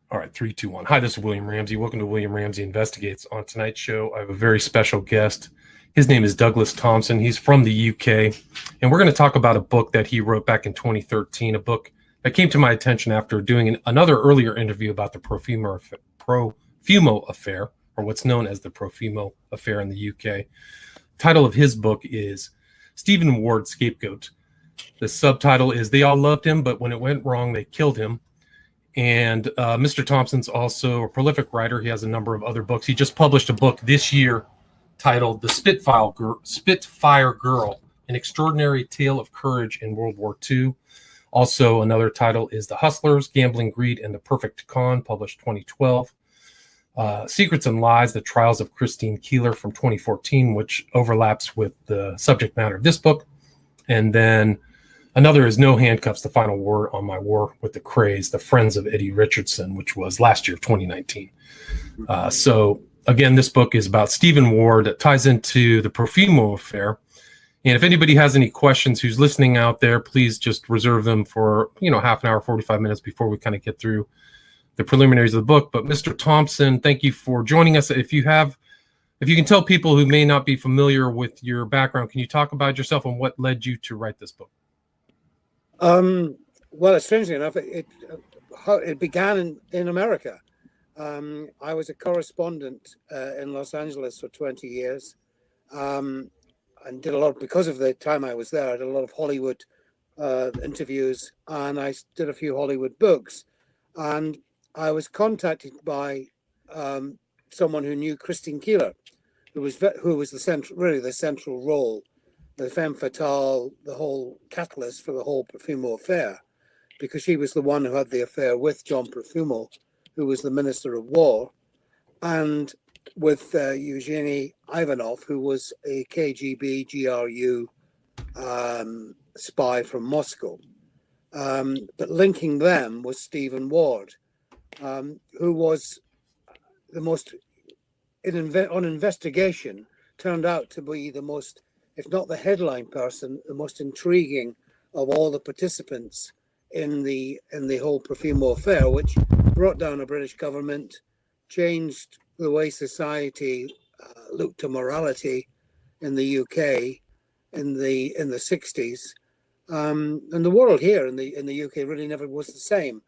All right, three, two, one. Hi, this is William Ramsey. Welcome to William Ramsey Investigates. On tonight's show, I have a very special guest. His name is Douglas Thompson. He's from the UK, and we're going to talk about a book that he wrote back in 2013, a book that came to my attention after doing another earlier interview about the Profumo affair, or what's known as the Profumo affair in the UK. Title of his book is Stephen Ward, Scapegoat. The subtitle is They All Loved Him, but when it went wrong, they killed him. And Mr. Thompson's also a prolific writer. He has a number of other books. He just published a book this year titled The Spitfire Girl, An Extraordinary Tale of Courage in World War II. Also, another title is The Hustlers, Gambling, Greed, and the Perfect Con, published 2012. Secrets and Lies, The Trials of Christine Keeler from 2014, which overlaps with the subject matter of this book. And then another is No Handcuffs, The Final Word on My War with the Craze, The Friends of Eddie Richardson, which was last year, 2019. So, again, this book is about Stephen Ward that ties into the Profumo affair. And if anybody has any questions who's listening out there, please just reserve them for, half an hour, 45 minutes before we kind of get through the preliminaries of the book. But Mr. Thompson, thank you for joining us. If you can tell people who may not be familiar with your background, can you talk about yourself and what led you to write this book? Well, strangely enough, it began in America. I was a correspondent in Los Angeles for 20 years, and did a lot, because of the time I was there, I did a lot of Hollywood interviews, and I did a few Hollywood books. And I was contacted by someone who knew Christine Keeler, who was the central role, the femme fatale, the whole catalyst for the whole Profumo affair, because she was the one who had the affair with John Profumo, who was the Minister of War, and with Eugenie Ivanov, who was a KGB GRU spy from Moscow. But linking them was Stephen Ward, who was the most, on investigation, turned out to be the most, if not the headline person, the most intriguing of all the participants in the whole Profumo affair, which brought down a British government, changed the way society looked to morality in the UK in the 60s, and the world here in the UK really never was the same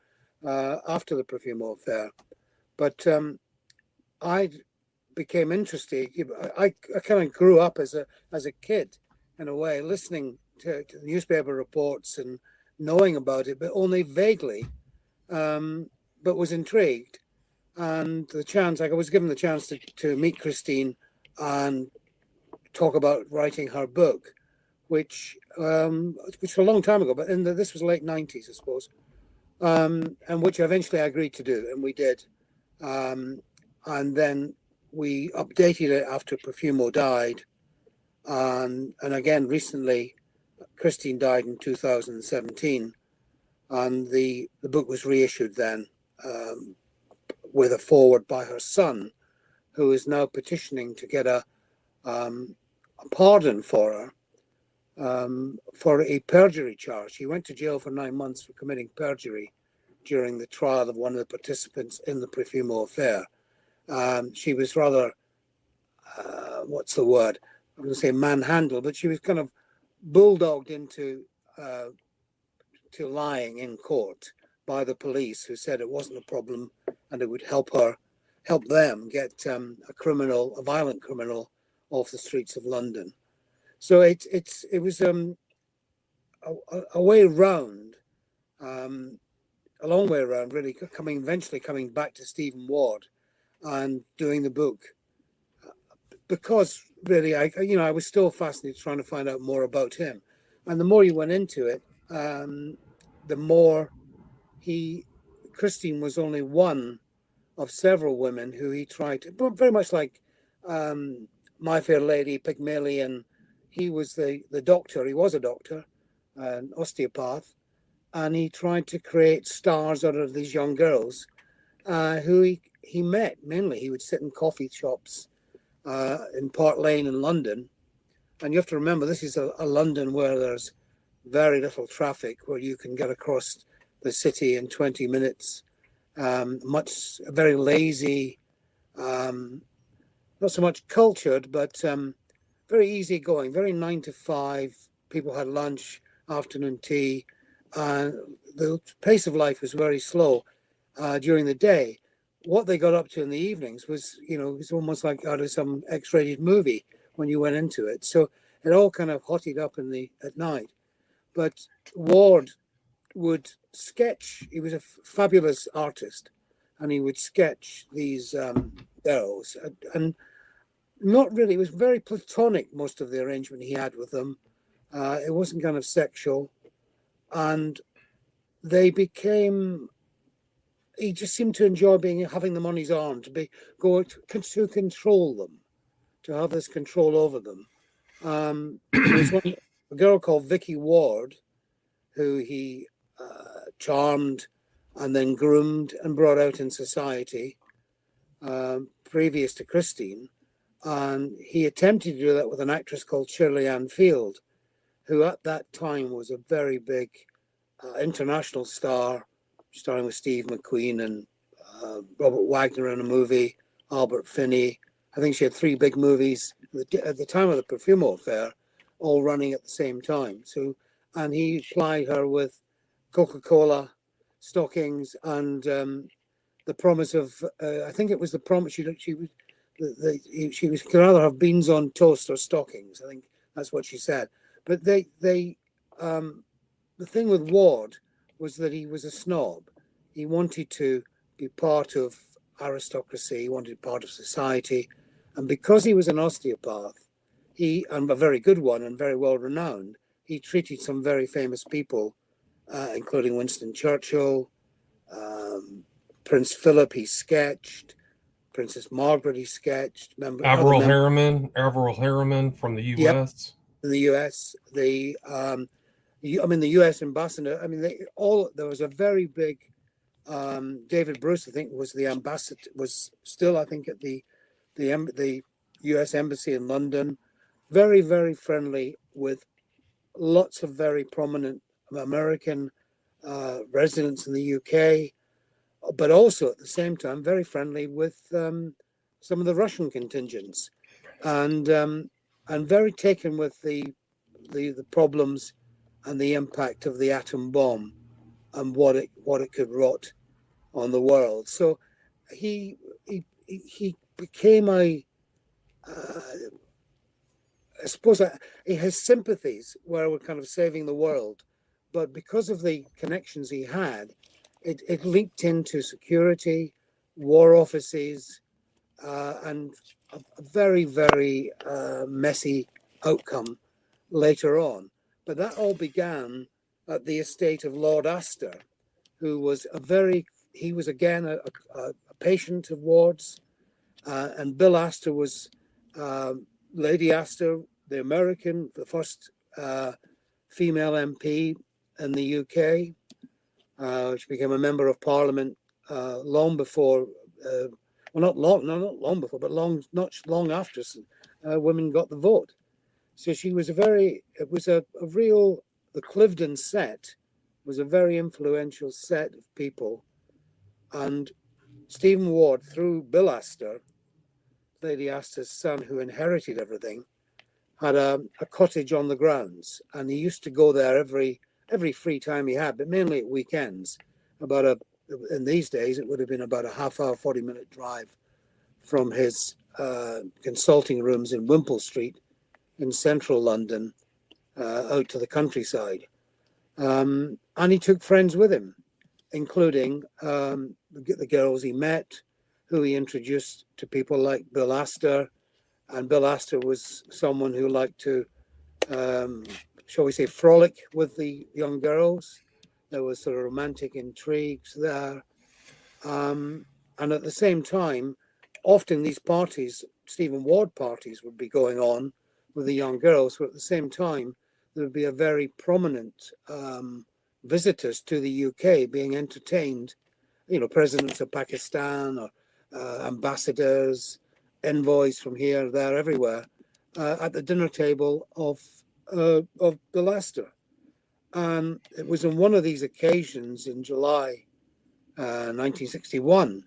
after the Profumo affair. But I became interested. I kind of grew up as a kid, in a way, listening to the newspaper reports and knowing about it, but only vaguely, but was intrigued. And I was given the chance to meet Christine and talk about writing her book, which was a long time ago, but this was late 90s, I suppose, and which eventually I agreed to do, and we did. And then we updated it after Profumo died. And again, recently, Christine died in 2017, and the book was reissued then, with a foreword by her son, who is now petitioning to get a pardon for her for a perjury charge. He went to jail for 9 months for committing perjury during the trial of one of the participants in the Profumo affair. She was rather, what's the word? I'm going to say manhandled, but she was kind of bulldogged into to lying in court by the police, who said it wasn't a problem and it would help them get a violent criminal off the streets of London. So it was a way round, a long way around, really, eventually coming back to Stephen Ward and doing the book, because really I was still fascinated trying to find out more about him, and the more you went into it, the more Christine was only one of several women who he tried to, very much like My Fair Lady, Pygmalion. He was the doctor. He was a doctor, an osteopath, and he tried to create stars out of these young girls who he met. Mainly, he would sit in coffee shops in Park Lane in London. And you have to remember, this is a London where there's very little traffic, where you can get across the city in 20 minutes very lazy, not so much cultured, but very easygoing, very 9 to 5. People had lunch, afternoon tea. The pace of life was very slow during the day. What they got up to in the evenings was, it was almost like out of some X-rated movie when you went into it. So it all kind of hotted up at night. But Ward would sketch. He was a fabulous artist, and he would sketch these girls, and not really. It was very platonic, most of the arrangement he had with them. It wasn't kind of sexual, and they became. He just seemed to enjoy having them on his arm, to control them, to have this control over them. There was a girl called Vicky Ward, who he charmed and then groomed and brought out in society, previous to Christine. And he attempted to do that with an actress called Shirley Ann Field, who at that time was a very big international star, starring with Steve McQueen and Robert Wagner in a movie, Albert Finney. I think she had 3 big movies at the time of the Profumo affair, all running at the same time. So, and he plied her with Coca-Cola stockings and the promise of, I think it was the promise she could either have beans on toast or stockings. I think that's what she said. But the thing with Ward was that he was a snob. He wanted to be part of aristocracy. He wanted part of society. And because he was an osteopath, and a very good one and very well renowned, he treated some very famous people, including Winston Churchill, Prince Philip he sketched, Princess Margaret he sketched. Averell Harriman from the U.S. Yep, in the U.S. The U.S. ambassador. There was a very big. David Bruce, I think, was the ambassador. Was still, I think, at the U.S. embassy in London. Very, very friendly with lots of very prominent American residents in the UK, but also at the same time very friendly with some of the Russian contingents, and very taken with the problems and the impact of the atom bomb and what it could wrought on the world. So he became I suppose his sympathies were kind of saving the world, but because of the connections he had, it leaked into security, war offices, and a very, very messy outcome later on. But that all began at the estate of Lord Astor, who was he was again a patient of Ward's, and Bill Astor was Lady Astor, the American, the first female MP in the UK, which became a member of Parliament long before, not long before, but not long after women got the vote. So she was the Cliveden set was a very influential set of people. And Stephen Ward, through Bill Astor, Lady Astor's son, who inherited everything, had a cottage on the grounds, and he used to go there every free time he had, but mainly at weekends. In these days, it would have been about a half-hour, 40-minute drive from his consulting rooms in Wimpole Street in central London out to the countryside. And he took friends with him, including the girls he met, who he introduced to people like Bill Astor. And Bill Astor was someone who liked to, shall we say, frolic with the young girls. There was sort of romantic intrigues there. And at the same time, often these parties, Stephen Ward parties, would be going on with the young girls, but at the same time, there would be a very prominent visitors to the UK being entertained, presidents of Pakistan or ambassadors, envoys from here, there, everywhere, at the dinner table of Bill Astor. And it was on one of these occasions in July 1961.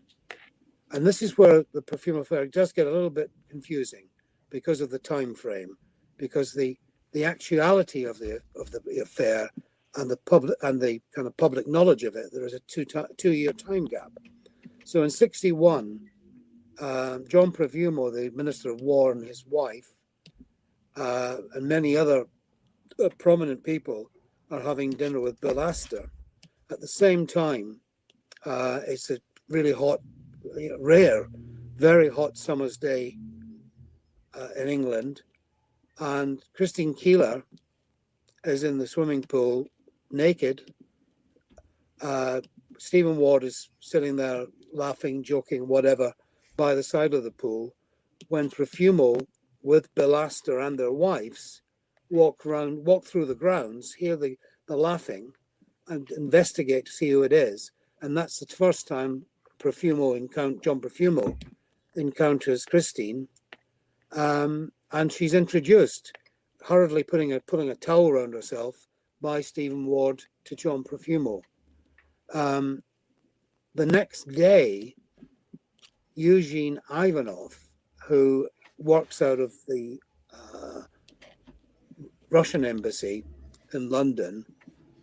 And this is where the perfume affair does get a little bit confusing because of the time frame, because the actuality of the affair and the public and the kind of public knowledge of it, there is a 2-year time gap. So in 61, John Profumo, the Minister of War, and his wife, and many other prominent people are having dinner with Bill Astor. At the same time, it's a really hot, rare, very hot summer's day in England, and Christine Keeler is in the swimming pool naked. Stephen Ward is sitting there laughing, joking, whatever, by the side of the pool, when Profumo, with Bill Astor and their wives, walk through the grounds, hear the laughing, and investigate to see who it is. And that's the first time John Profumo encounters Christine, and she's introduced, hurriedly putting a towel around herself, by Stephen Ward to John Profumo. The next day, Eugene Ivanov, who works out of the Russian embassy in London,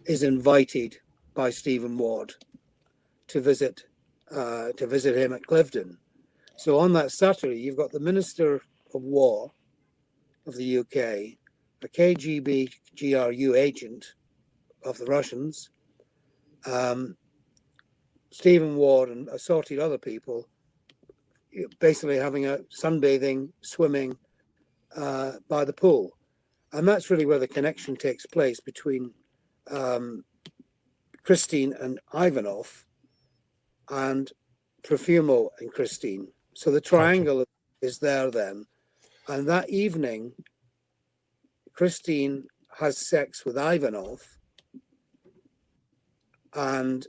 is invited by Stephen Ward to visit him at Cliveden. So on that Saturday, you've got the Minister of War of the UK, a KGB GRU agent of the Russians, Stephen Ward and assorted other people, basically having a sunbathing, swimming by the pool. And that's really where the connection takes place between Christine and Ivanov and Profumo and Christine. So the triangle is there then. And that evening, Christine has sex with Ivanov. And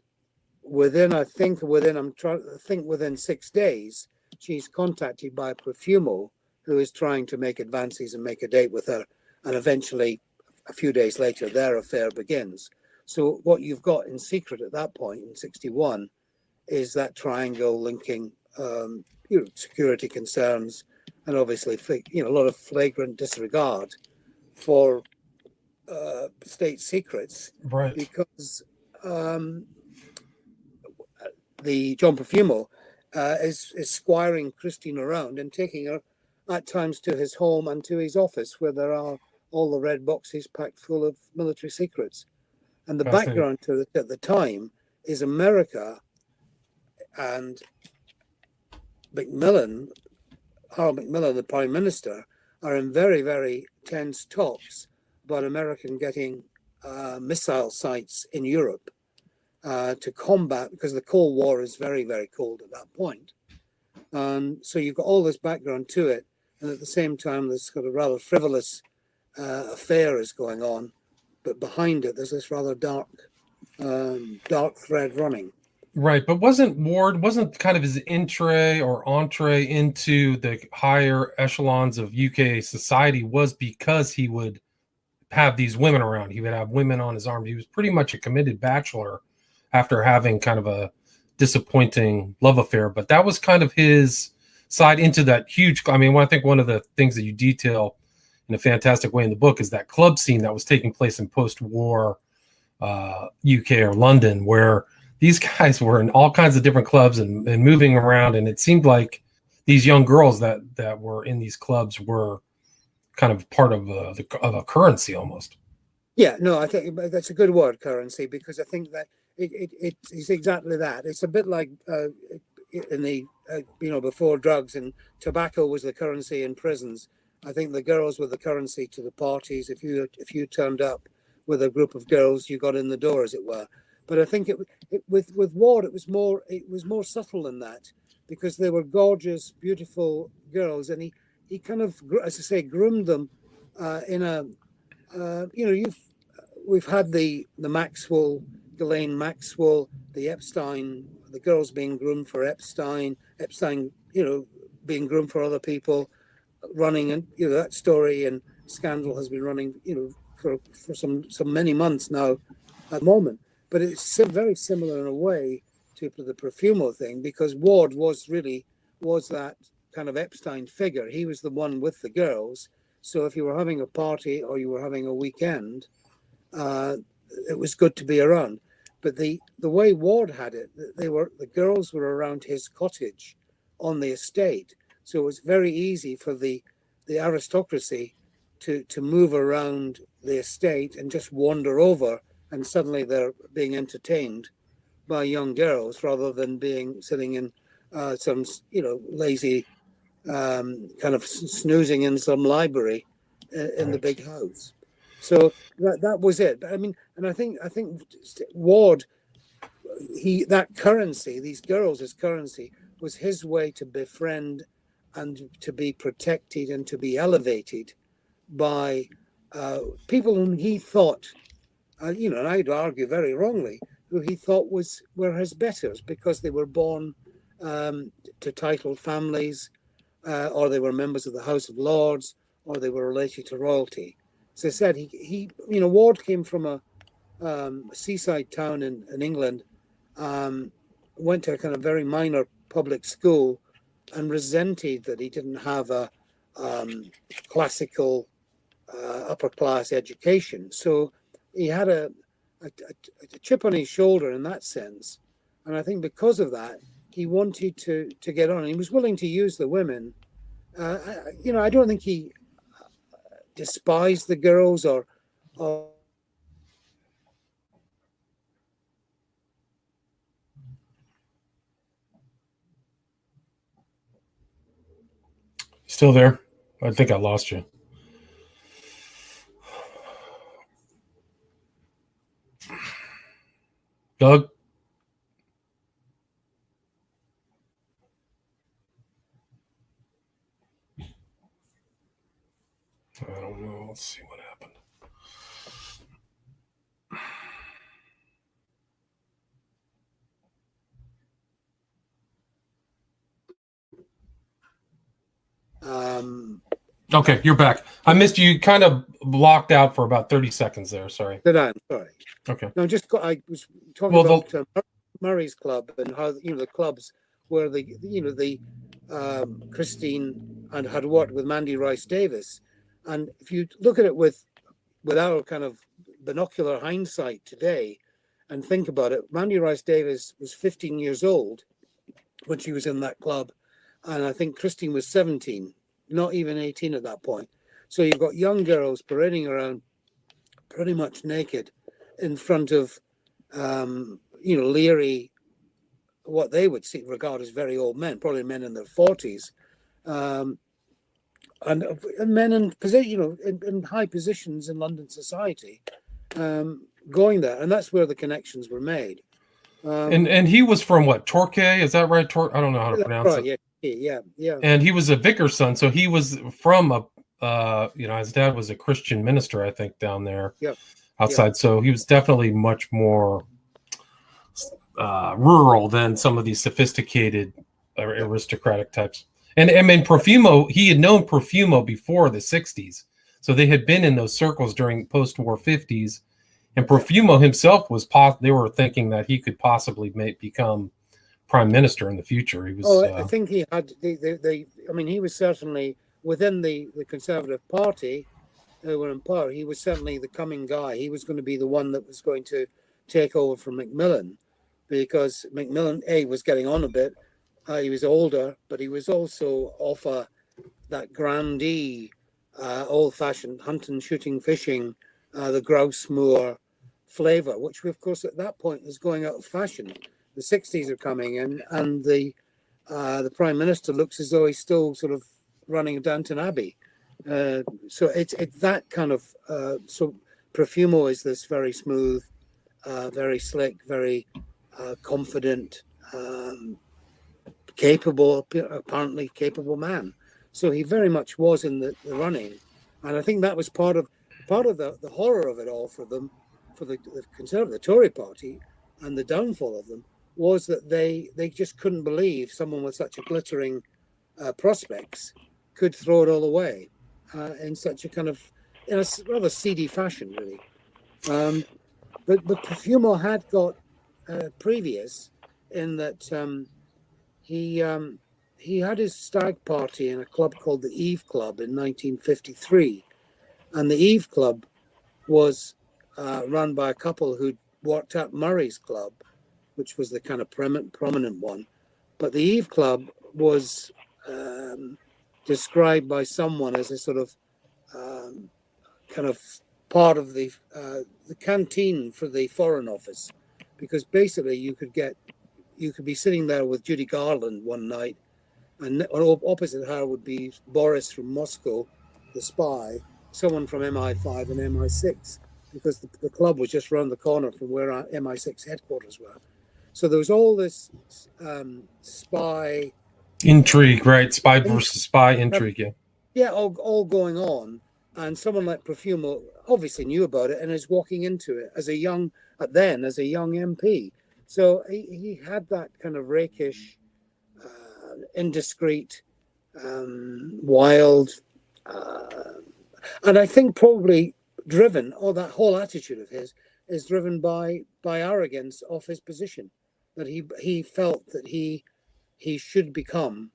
within 6 days, she's contacted by Profumo, who is trying to make advances and make a date with her. And eventually, a few days later, their affair begins. So what you've got in secret at that point in 61 is that triangle linking security concerns and obviously a lot of flagrant disregard for state secrets, right? Because the John Profumo is squiring Christine around and taking her at times to his home and to his office, where there are all the red boxes packed full of military secrets. And the background to it at the time is America and Harold Macmillan, the Prime Minister, are in very, very tense talks about American getting missile sites in Europe to combat, because the Cold War is very, very cold at that point. So you've got all this background to it. And at the same time, this sort of rather frivolous affair is going on. But behind it, there's this rather dark thread running. Right, but wasn't kind of his entree into the higher echelons of UK society was because he would have these women around. He would have women on his arm. He was pretty much a committed bachelor after having kind of a disappointing love affair. But that was kind of his side into that huge. I mean, I think one of the things that you detail in a fantastic way in the book is that club scene that was taking place in post-war UK or London, where these guys were in all kinds of different clubs and moving around. And it seemed like these young girls that were in these clubs were kind of part of a currency almost. Yeah, no, I think that's a good word, currency, because I think that it's exactly that. It's a bit like in the, before drugs and tobacco was the currency in prisons. I think the girls were the currency to the parties. If you turned up with a group of girls, you got in the door, as it were. But I think with Ward, it was more subtle than that, because they were gorgeous, beautiful girls, and he kind of, as I say, groomed them in a, we've had the Maxwell, Ghislaine Maxwell, the Epstein, the girls being groomed for Epstein, being groomed for other people, running, and that story and scandal has been running, for some many months now at the moment. But it's very similar in a way the Profumo thing, because Ward was that kind of Epstein figure. He was the one with the girls. So if you were having a party or you were having a weekend, it was good to be around. But the way Ward had it, the girls were around his cottage on the estate. So it was very easy for the aristocracy to move around the estate and just wander over, and suddenly they're being entertained by young girls rather than sitting in some lazy kind of snoozing in some library in the big house. So that was it. I mean, and I think Ward, that currency, these girls as currency, was his way to befriend and to be protected and to be elevated by people whom he thought, and I'd argue very wrongly, who he thought were his betters because they were born to titled families, or they were members of the House of Lords, or they were related to royalty. As I said, Ward came from a seaside town in England, went to a kind of very minor public school, and resented that he didn't have a classical upper class education. So he had a chip on his shoulder in that sense, and I think because of that, he wanted to get on. He was willing to use the women. I don't think he despised the girls or Still there? I think I lost you. Doug? I don't know. Let's see what happened. Okay, you're back. I missed you. Kind of blocked out for about 30 seconds there. Sorry. I'm sorry. Okay. No, I was talking about Murray's club and how the clubs where the Christine and had worked with Mandy Rice Davis, and if you look at it with our kind of binocular hindsight today, and think about it, Mandy Rice Davis was 15 years old when she was in that club, and I think Christine was 17. Not even 18 at that point. So you've got young girls parading around pretty much naked in front of, leery, what they would regard as very old men, probably men in their 40s, and men in position, in high positions in London society, going there. And that's where the connections were made. And he was from what, Torquay? Is that right? I don't know how to pronounce it. Yeah. And he was a vicar's son, so he was from his dad was a Christian minister, I think, down there outside. Yep. So he was definitely much more rural than some of these sophisticated aristocratic types. And I mean, Profumo, he had known Profumo before the 60s. So they had been in those circles during post-war 50s. And Profumo himself they were thinking that he could possibly become prime minister in the future. He was. I think he had. He was certainly within the Conservative Party who were in power. He was certainly the coming guy. He was going to be the one that was going to take over from Macmillan, because Macmillan was getting on a bit. He was older, but he was also off that grandee, old-fashioned hunting, shooting, fishing, the grouse moor flavour, which of course at that point is going out of fashion. The 60s are coming in, and the Prime Minister looks as though he's still sort of running Downton Abbey. So it's that kind of. So Profumo is this very smooth, very slick, very confident, apparently capable man. So he very much was in the running, and I think that was part of the horror of it all for them, for the Conservative, the Tory party, and the downfall of them was that they just couldn't believe someone with such a glittering prospects could throw it all away in such a kind of, in a rather seedy fashion, really. But Profumo had got previous in that he had his stag party in a club called the Eve Club in 1953, and the Eve Club was run by a couple who'd worked at Murray's Club, which was the kind of prominent one. But the Eve Club was described by someone as a sort of kind of part of the canteen for the Foreign Office, because basically you could be sitting there with Judy Garland one night, and opposite her would be Boris from Moscow, the spy, someone from MI5 and MI6, because the club was just around the corner from where our MI6 headquarters were. So there was all this spy intrigue, right? Spy versus spy intrigue. Yeah. Yeah, all going on, and someone like Profumo obviously knew about it and is walking into it as a young MP. So he had that kind of rakish, indiscreet, wild, and I think probably driven, or that whole attitude of his is driven by arrogance of his position, that he felt that he should become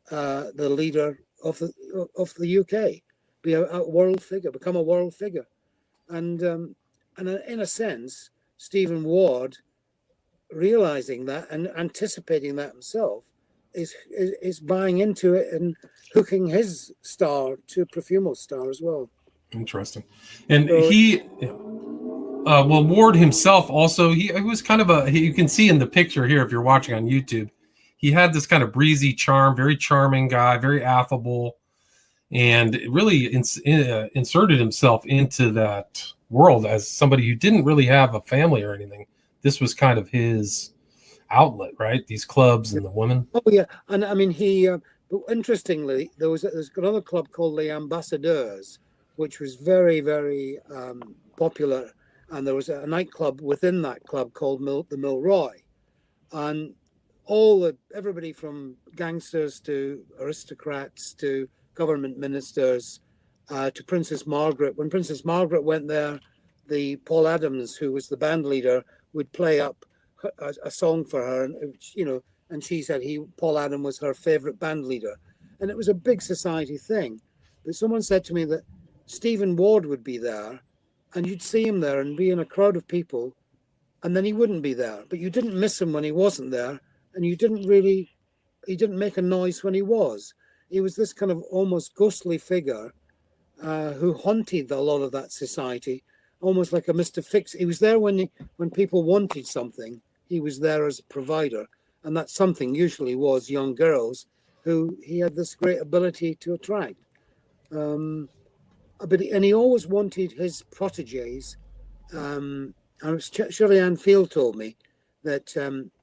the leader of the UK, be a world figure, become a world figure, and in a sense, Stephen Ward, realizing that and anticipating that himself, is buying into it and hooking his star to Profumo's star as well. Interesting. And well, Ward himself also, he was kind of you can see in the picture here, if you're watching on YouTube, he had this kind of breezy charm, very charming guy, very affable, and really inserted himself into that world as somebody who didn't really have a family or anything. This was kind of his outlet, right? These clubs and the women. Oh yeah, and I mean interestingly, there's another club called Les Ambassadeurs, which was very, very popular, and there was a nightclub within that club called the Milroy, and everybody from gangsters to aristocrats to government ministers to Princess Margaret. When Princess Margaret went there, the Paul Adams, who was the band leader, would play up a song for her, and she said Paul Adams was her favorite band leader, and it was a big society thing. But someone said to me that Stephen Ward would be there, and you'd see him there and be in a crowd of people, and then he wouldn't be there, but you didn't miss him when he wasn't there, and he didn't make a noise when he was. He was this kind of almost ghostly figure who haunted a lot of that society, almost like a Mr. Fix. He was there when people wanted something. He was there as a provider, and that something usually was young girls who he had this great ability to attract. But he always wanted his proteges. Shirley Ann Field told me that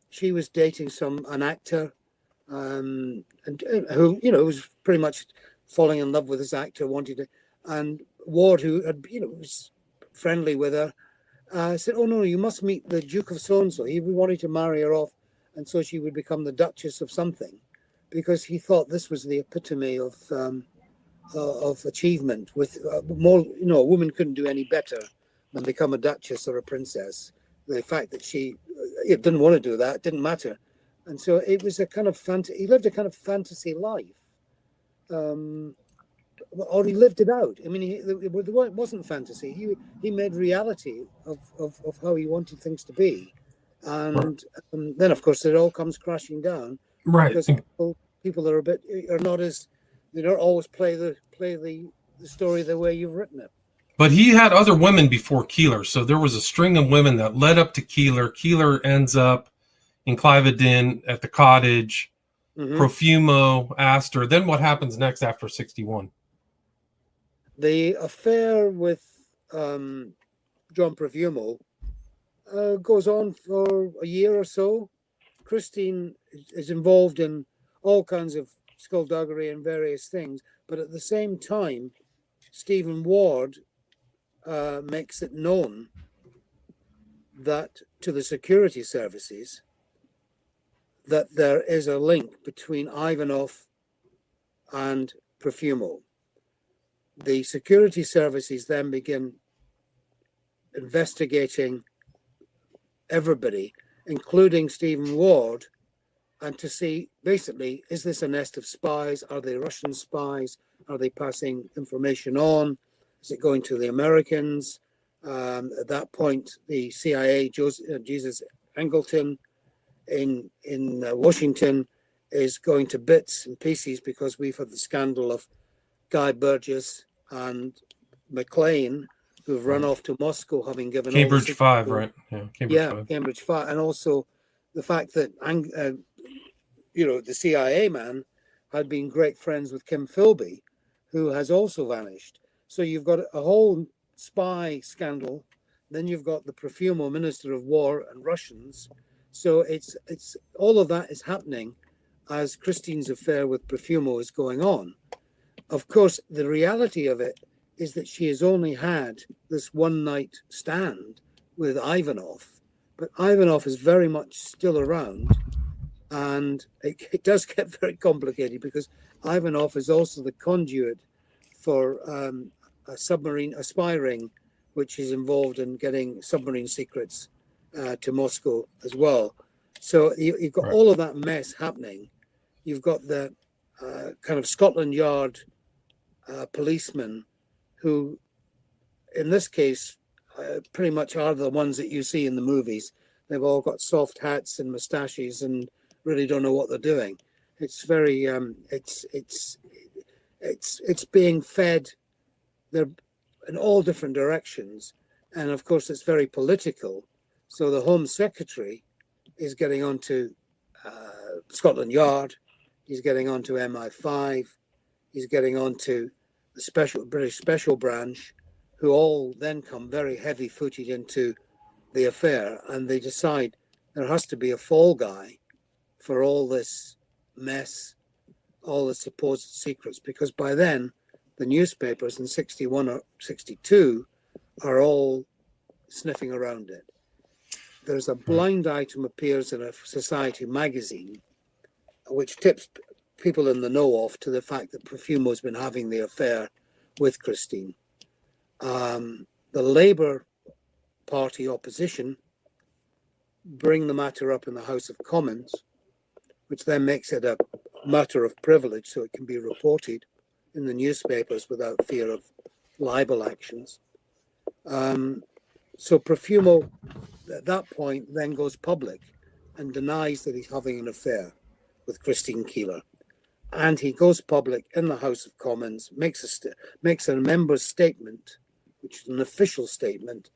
she was dating an actor, and who was pretty much falling in love with this actor, and Ward, who had was friendly with her, said, "Oh no, you must meet the Duke of so and so." He wanted to marry her off, and so she would become the Duchess of something, because he thought this was the epitome of achievement. With more, a woman couldn't do any better than become a duchess or a princess. The fact that she didn't want to do that didn't matter, and so it was a kind of he lived a kind of fantasy life, or he lived it out. I mean, it wasn't fantasy. He made reality of how he wanted things to be, and then of course it all comes crashing down, right? Because people are they don't always play the story the way you've written it. But he had other women before Keeler, so there was a string of women that led up to Keeler. Keeler ends up in Cliveden at the cottage. Mm-hmm. Profumo, Astor. Then what happens next after 61? The affair with John Profumo goes on for a year or so. Christine is involved in all kinds of skullduggery and various things, but at the same time, Stephen Ward makes it known that to the security services that there is a link between Ivanov and Profumo. The security services then begin investigating everybody including Stephen Ward, and to see basically, is this a nest of spies? Are they Russian spies? Are they passing information on? Is it going to the Americans? At that point, the CIA, Jesus Angleton in Washington, is going to bits and pieces because we've had the scandal of Guy Burgess and McLean, who've run off to Moscow, having given Cambridge all 5, right? Yeah, Cambridge 5. Cambridge 5, and also the fact that the CIA man had been great friends with Kim Philby, who has also vanished. So you've got a whole spy scandal. Then you've got the Profumo Minister of War and Russians. So it's all of that is happening as Christine's affair with Profumo is going on. Of course, the reality of it is that she has only had this one night stand with Ivanov, but Ivanov is very much still around. And it does get very complicated because Ivanov is also the conduit for a spy ring, which is involved in getting submarine secrets to Moscow as well. So you've got all of that mess happening. You've got the kind of Scotland Yard policemen who, in this case, pretty much are the ones that you see in the movies. They've all got soft hats and mustaches and really don't know what they're doing. It's very it's being fed. They're in all different directions, and of course it's very political. So the Home Secretary is getting onto Scotland Yard. He's getting onto MI5. He's getting onto the British Special Branch, who all then come very heavy-footed into the affair, and they decide there has to be a fall guy for all this mess, all the supposed secrets, because by then the newspapers in 61 or 62 are all sniffing around it. There's a blind item appears in a society magazine, which tips people in the know off to the fact that Profumo's been having the affair with Christine. The Labour Party opposition bring the matter up in the House of Commons, which then makes it a matter of privilege so it can be reported in the newspapers without fear of libel actions. So Profumo at that point then goes public and denies that he's having an affair with Christine Keeler. And he goes public in the House of Commons, makes a member's statement, which is an official statement,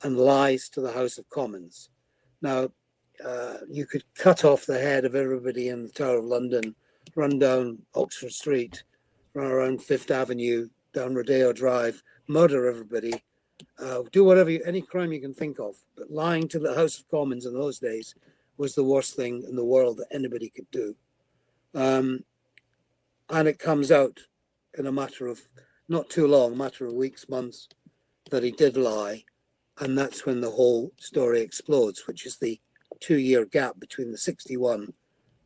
and lies to the House of Commons. Now, you could cut off the head of everybody in the Tower of London, run down Oxford Street, run around Fifth Avenue, down Rodeo Drive, murder everybody, do whatever, any crime you can think of. But lying to the House of Commons in those days was the worst thing in the world that anybody could do. And it comes out in a matter of not too long, matter of weeks, months, that he did lie. And that's when the whole story explodes, which is the 2-year gap between the 61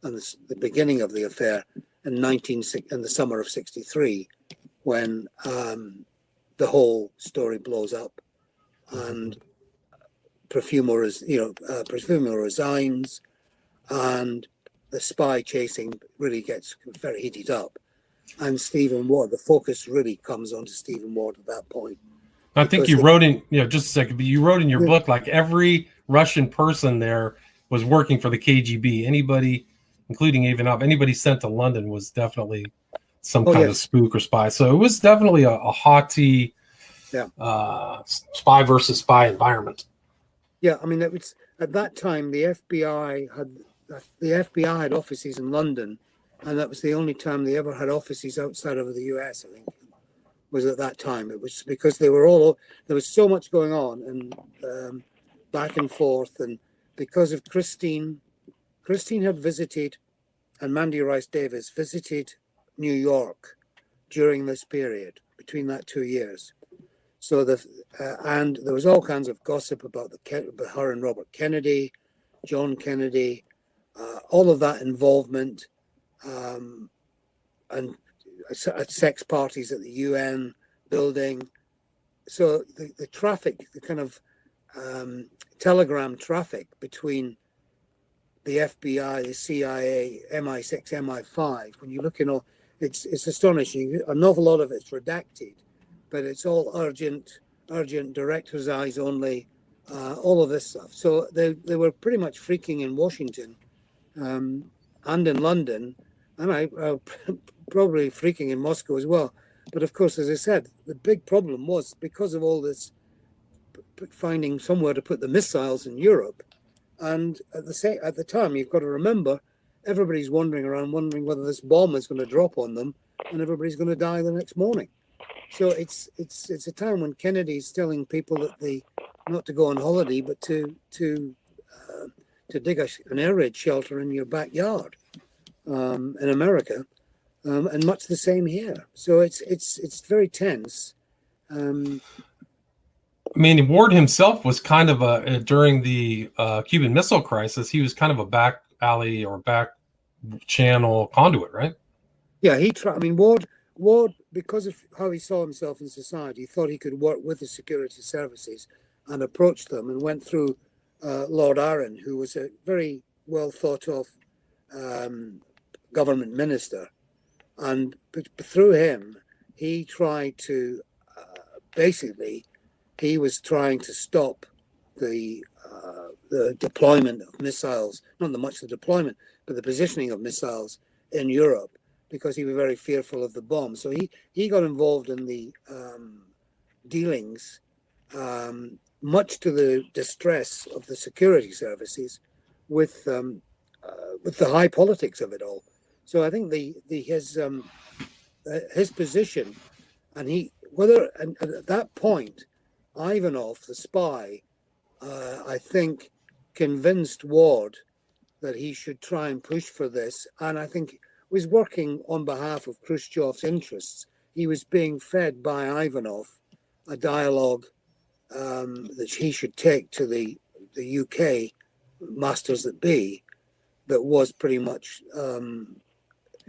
and the beginning of the affair in the summer of 63, when the whole story blows up and Profumo resigns, and the spy chasing really gets very heated up. And Stephen Ward, the focus really comes onto Stephen Ward at that point. I think you wrote in, just a second, but you wrote in your book, like every Russian person there was working for the KGB. Anybody, including Ivanov, anybody sent to London was definitely some kind of spook or spy. So it was definitely a haughty spy versus spy environment. Yeah, I mean, it was, at that time, the FBI had offices in London, and that was the only time they ever had offices outside of the US, I think, was at that time. It was because there was so much going on and back and forth, and because of Christine had visited, and Mandy Rice Davis visited New York during this period, between that 2 years. So and there was all kinds of gossip about her and Robert Kennedy, John Kennedy, all of that involvement, and at sex parties at the UN building. So the traffic, the kind of telegram traffic between the FBI, the CIA, MI6, MI5. When you look in all, it's astonishing. An awful lot of it's redacted, but it's all urgent, director's eyes only, all of this stuff. So they were pretty much freaking in Washington and in London, and I probably freaking in Moscow as well. But of course, as I said, the big problem was because of all this finding somewhere to put the missiles in Europe. And at the time, you've got to remember, everybody's wandering around wondering whether this bomb is going to drop on them, and everybody's going to die the next morning. So it's a time when Kennedy's telling people that not to go on holiday, but to dig an air raid shelter in your backyard in America, and much the same here. So it's very tense. I mean, Ward himself was kind of during the Cuban Missile Crisis, he was kind of a back alley or back channel conduit, right? Yeah, he tried. I mean, Ward, because of how he saw himself in society, thought he could work with the security services and approached them and went through Lord Arran, who was a very well thought of government minister. And through him, he tried to basically, he was trying to stop the deployment of missiles, not much the deployment, but the positioning of missiles in Europe, because he was very fearful of the bomb. So he got involved in the dealings, much to the distress of the security services, with the high politics of it all. So I think his position, and at that point, Ivanov, the spy, I think, convinced Ward that he should try and push for this, and I think was working on behalf of Khrushchev's interests. He was being fed by Ivanov a dialogue that he should take to the UK masters that be, that was pretty much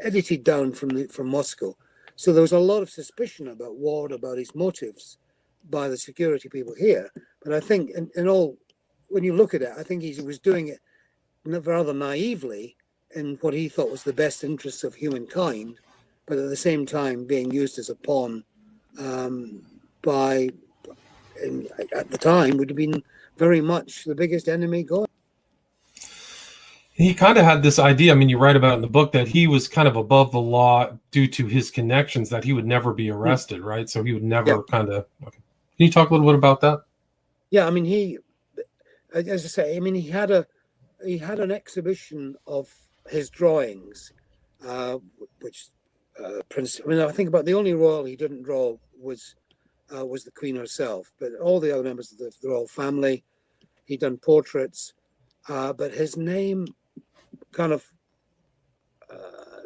edited down from Moscow. So there was a lot of suspicion about Ward, about his motives, by the security people here. But I think in all, when you look at it, I think he was doing it rather naively in what he thought was the best interests of humankind, but at the same time being used as a pawn at the time, would have been very much the biggest enemy going. He kind of had this idea, I mean, you write about it in the book, that he was kind of above the law due to his connections, that he would never be arrested, right? So he would never okay. Can you talk a little bit about that? Yeah, I mean, he, as I say, I mean, he had an exhibition of his drawings, which Prince. I mean, I think about the only royal he didn't draw was the Queen herself, but all the other members of the royal family, he'd done portraits, but his name kind of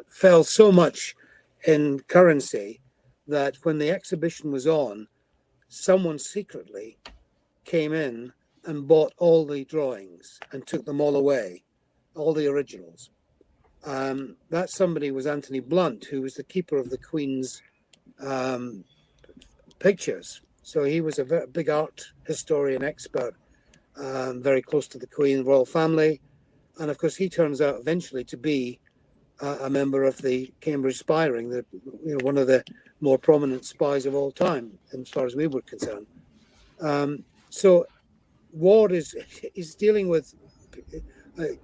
fell so much in currency that when the exhibition was on, someone secretly came in and bought all the drawings and took them all away, all the originals. That somebody was Anthony Blunt, who was the keeper of the Queen's pictures. So he was a very big art historian expert, very close to the Queen, royal family. And of course, he turns out eventually to be a member of the Cambridge spy ring, one of the more prominent spies of all time, as far as we were concerned. So Ward is dealing with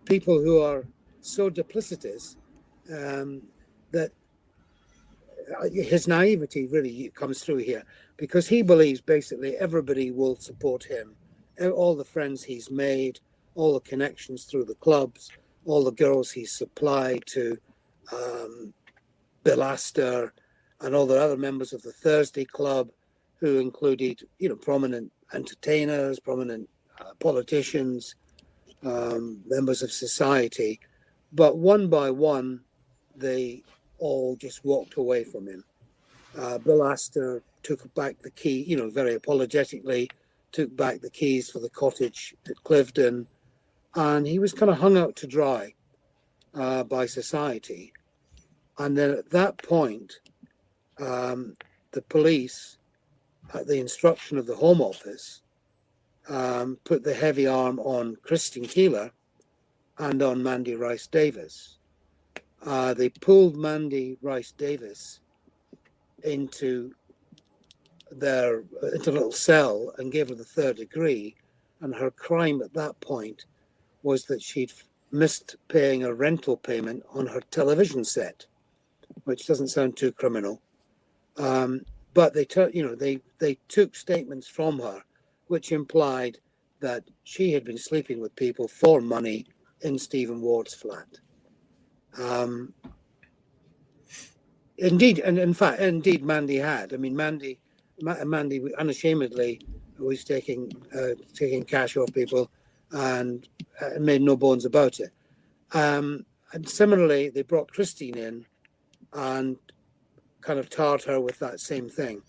people who are so duplicitous that his naivety really comes through here, because he believes basically everybody will support him. All the friends he's made, all the connections through the clubs, all the girls he's supplied to Bill Astor and all the other members of the Thursday Club, who included, prominent entertainers, prominent politicians, members of society. But one by one, they all just walked away from him. Bill Astor took back the key, very apologetically, took back the keys for the cottage at Cliveden, and he was kind of hung out to dry by society. And then at that point, the police, at the instruction of the Home Office, put the heavy arm on Christian Keeler and on Mandy Rice Davis. They pulled Mandy Rice Davis into a little cell and gave her the third degree, and her crime at that point was that she'd missed paying a rental payment on her television set, which doesn't sound too criminal. But they took statements from her, which implied that she had been sleeping with people for money in Stephen Ward's flat. Indeed, and in fact, indeed, Mandy had. I mean, Mandy unashamedly was taking cash off people and made no bones about it. And similarly, they brought Christine in and kind of tarred her with that same thing.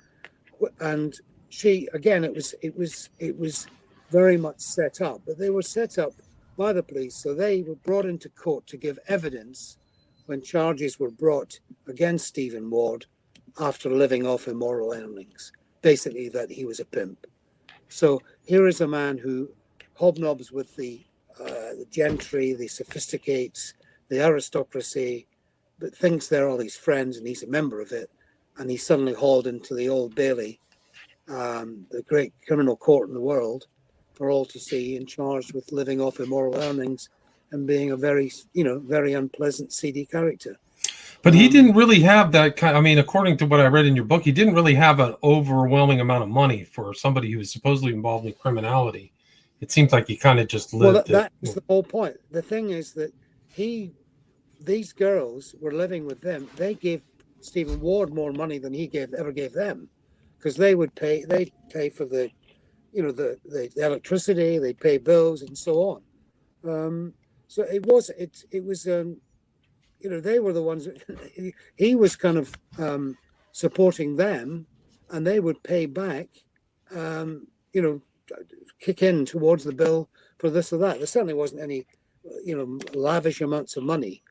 And she, again, it was very much set up, but they were set up by the police. So they were brought into court to give evidence when charges were brought against Stephen Ward after living off immoral earnings, basically that he was a pimp. So here is a man who hobnobs with the gentry, the sophisticates, the aristocracy, but thinks they're all his friends and he's a member of it. And he's suddenly hauled into the Old Bailey, the great criminal court in the world, for all to see, and charged with living off immoral earnings and being a very unpleasant, seedy character. But he didn't really have that kind. I mean, according to what I read in your book, he didn't really have an overwhelming amount of money for somebody who was supposedly involved in criminality. It seems like he kind of just lived. Well, that's the whole point. The thing is that these girls were living with them. They gave Stephen Ward more money than he ever gave them, because they'd pay for the electricity, they'd pay bills and so on. So it was they were the ones that he was kind of supporting them, and they would pay back, kick in towards the bill for this or that. There certainly wasn't any, lavish amounts of money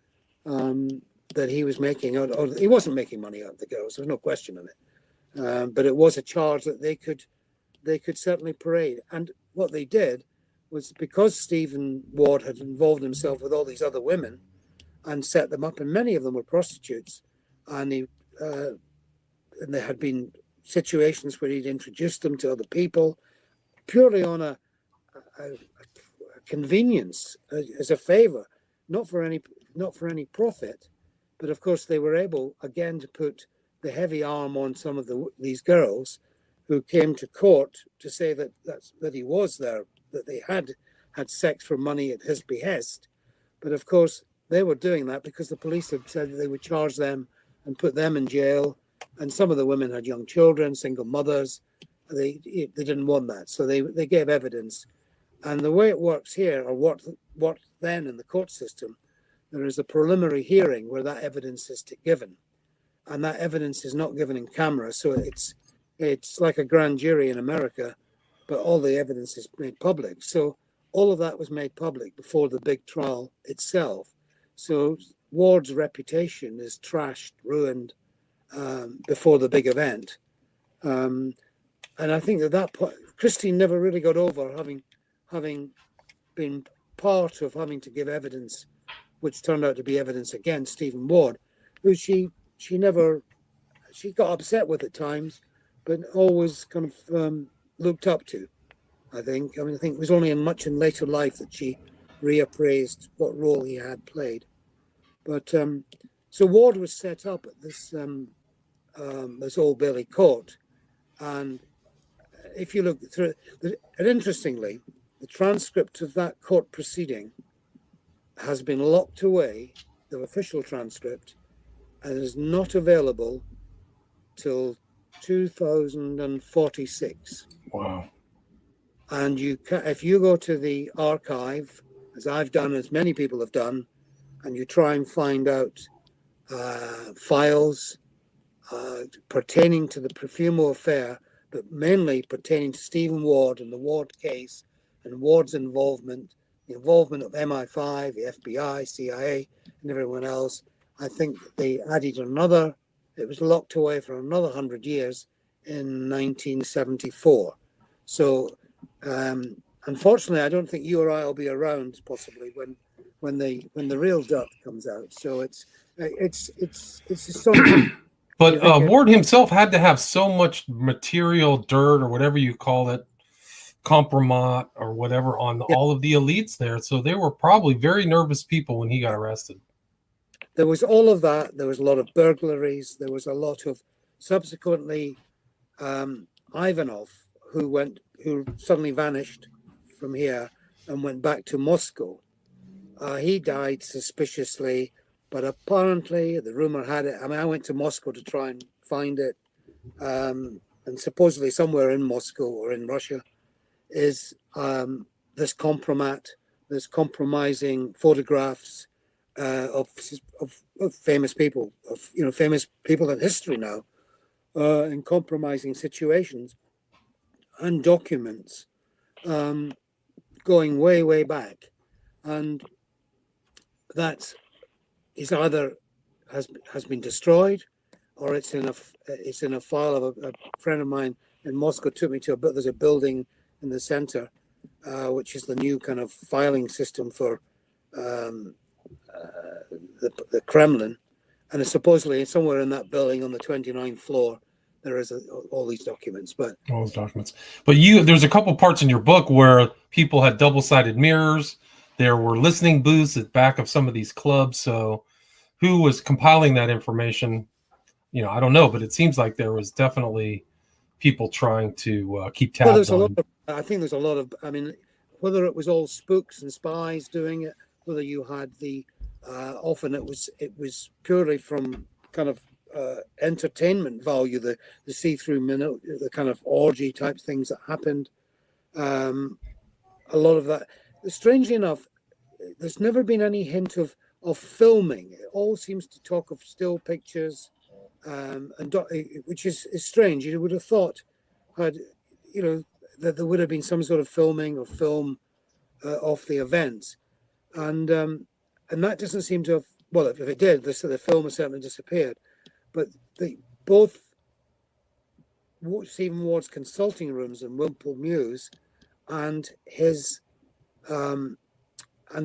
that he was making out, or he wasn't making money out of the girls. There's no question of it. But it was a charge that they could certainly parade. And what they did was, because Stephen Ward had involved himself with all these other women and set them up, and many of them were prostitutes, and there had been situations where he'd introduced them to other people purely on a convenience, as a favor, not for any profit. But of course, they were able again to put the heavy arm on some of these girls who came to court to say that he was there, that they had sex for money at his behest. But of course, they were doing that because the police had said that they would charge them and put them in jail. And some of the women had young children, single mothers. They didn't want that, so they gave evidence. And the way it works here, or what then in the court system, there is a preliminary hearing where that evidence is given, and that evidence is not given in camera. So it's like a grand jury in America, but all the evidence is made public. So all of that was made public before the big trial itself. So Ward's reputation is trashed, ruined before the big event. And I think at that point, Christine never really got over having been part of having to give evidence, which turned out to be evidence against Stephen Ward, who she got upset with at times, but always kind of looked up to. I think it was only in later life that she reappraised what role he had played. But so Ward was set up at this Old Bailey court, and if you look through it, and interestingly, the transcript of that court proceeding has been locked away, the official transcript, and is not available till 2046. Wow. And if you go to the archive, as I've done, as many people have done, and you try and find out files pertaining to the Profumo affair, but mainly pertaining to Stephen Ward and the Ward case and Ward's involvement, the involvement of MI5, the FBI, CIA, and everyone else, I think they added it was locked away for another 100 years in 1974. So unfortunately, I don't think you or I will be around possibly when when the real dirt comes out. So it's astonishing. But Ward himself had to have so much material, dirt, or whatever you call it, compromat or whatever on all of the elites there. So they were probably very nervous people when he got arrested. There was all of that. There was a lot of burglaries. There was a lot of subsequently Ivanov, who suddenly vanished from here and went back to Moscow. He died suspiciously, but apparently the rumor had it. I mean, I went to Moscow to try and find it, and supposedly somewhere in Moscow or in Russia is this compromat, this compromising photographs of famous people, famous people in history now, in compromising situations, and documents going way, way back, and that is either has been destroyed, or it's in a file of a friend of mine in Moscow took me to there's a building in the center, which is the new kind of filing system for the Kremlin, and it's supposedly somewhere in that building on the 29th floor there is all these documents. But all those documents. But there's a couple parts in your book where people had double-sided mirrors. There were listening booths at the back of some of these clubs. So who was compiling that information? I don't know, but it seems like there was definitely people trying to keep tabs on. I think there's a lot of, I mean, whether it was all spooks and spies doing it, whether you had often it was purely from kind of entertainment value, the see-through minute, the kind of orgy type things that happened. A lot of that. Strangely enough, there's never been any hint of filming. It all seems to talk of still pictures, which is strange. You would have thought that there would have been some sort of filming or film of the events, and that doesn't seem to have. Well, if it did, the film has certainly disappeared. But both Stephen Ward's consulting rooms in Wimpole Mews and his and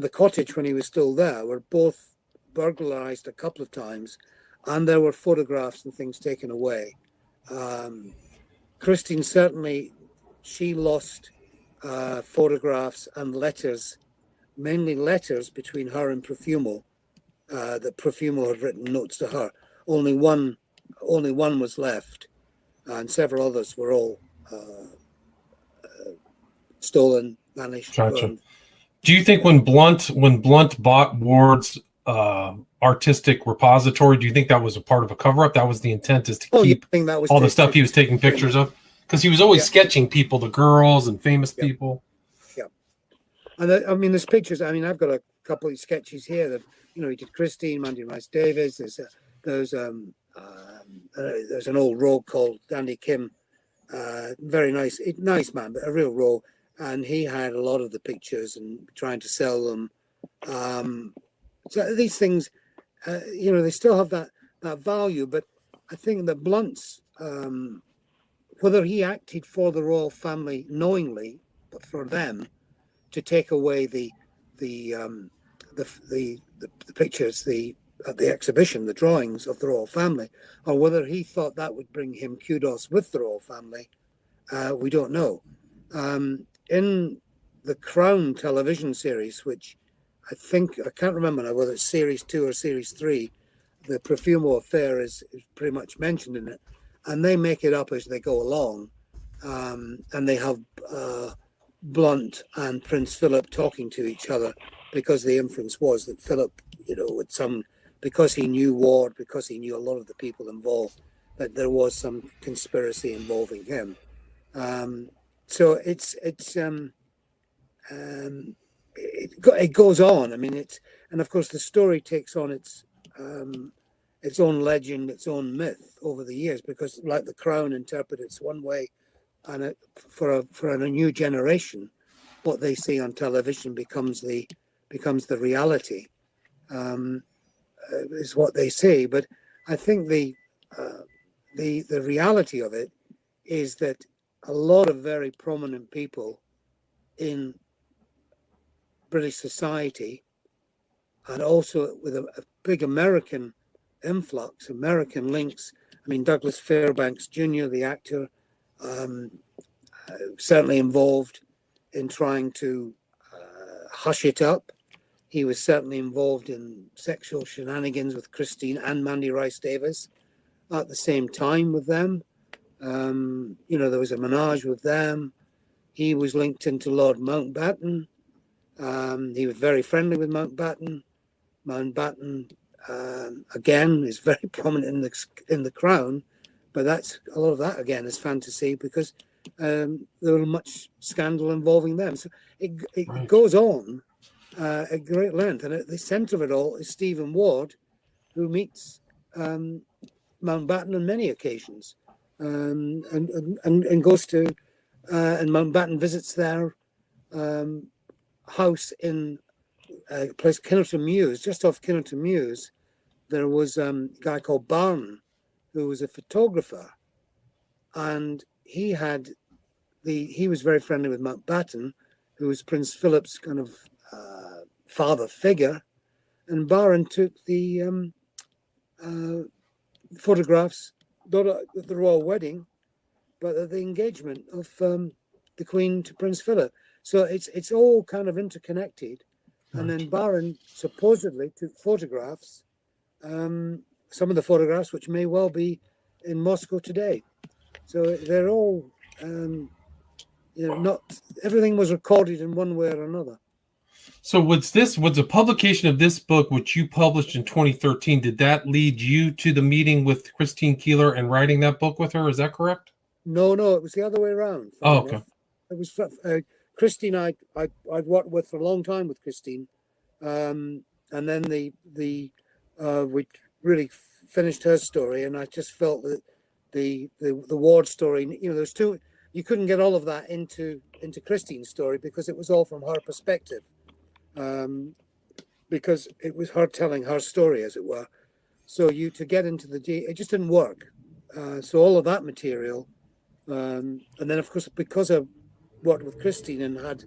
the cottage when he was still there were both burglarized a couple of times, and there were photographs and things taken away. Christine certainly, she lost photographs and letters, mainly letters between her and Profumo, that Profumo had written notes to her. Only one was left, and several others were all stolen, vanished. Gotcha. Burned. Do you think when Blunt bought Ward's artistic repository, do you think that was a part of a cover-up? That was the intent, is to keep all the stuff he was taking pictures of? Because he was always sketching people, the girls and famous people. Yeah. And I mean, there's pictures. I mean, I've got a couple of sketches here that, he did Christine, Mandy Rice Davis. There's an old rogue called Dandy Kim, very nice man, but a real rogue, and he had a lot of the pictures and trying to sell them. So these things, they still have that value, but I think that Blunt's, whether he acted for the royal family knowingly, but for them to take away the pictures, at the exhibition, the drawings of the royal family, or whether he thought that would bring him kudos with the royal family, we don't know. In the Crown television series, which I can't remember now whether it's series 2 or series 3, the Profumo affair is pretty much mentioned in it, and they make it up as they go along, and they have Blunt and Prince Philip talking to each other, because the inference was that Philip, because he knew Ward, because he knew a lot of the people involved, that there was some conspiracy involving him. So it goes on. I mean, and of course the story takes on its own legend, its own myth over the years, because like the Crown interpret it one way, and for a new generation, what they see on television becomes the reality. Is what they say, but I think the reality of it is that a lot of very prominent people in British society and also with a big American influx, American links. I mean, Douglas Fairbanks Jr., the actor, um, certainly involved in trying to hush it up. He was certainly involved in sexual shenanigans with Christine and Mandy Rice Davis at the same time with them. There was a menage with them. He was linked into Lord Mountbatten. He was very friendly with Mountbatten. Mountbatten, again, is very prominent in the Crown, but that's a lot of that again is fantasy because there was much scandal involving them. So it goes on at great length, and at the centre of it all is Stephen Ward, who meets Mountbatten on many occasions, and goes to and Mountbatten visits their house in a place Kinnerton Mews, just off Kinnerton Mews. There was a guy called Barn, who was a photographer, and he was very friendly with Mountbatten, who was Prince Philip's kind of father figure, and Barn took the photographs not at the royal wedding, but at the engagement of the Queen to Prince Philip. So it's all kind of interconnected. Right. And then Barron supposedly took photographs, some of the photographs which may well be in Moscow today. So they're all, not everything was recorded in one way or another. So was the publication of this book, which you published in 2013, did that lead you to the meeting with Christine Keeler and writing that book with her? Is that correct? No, it was the other way around. Oh, okay. It was Christine. I'd worked with for a long time with Christine, and then we really finished her story, and I just felt that the Ward story, there's two. You couldn't get all of that into Christine's story because it was all from her perspective. Because it was her telling her story, as it were. So to get into it just didn't work. So all of that material, and then of course because I worked with Christine and had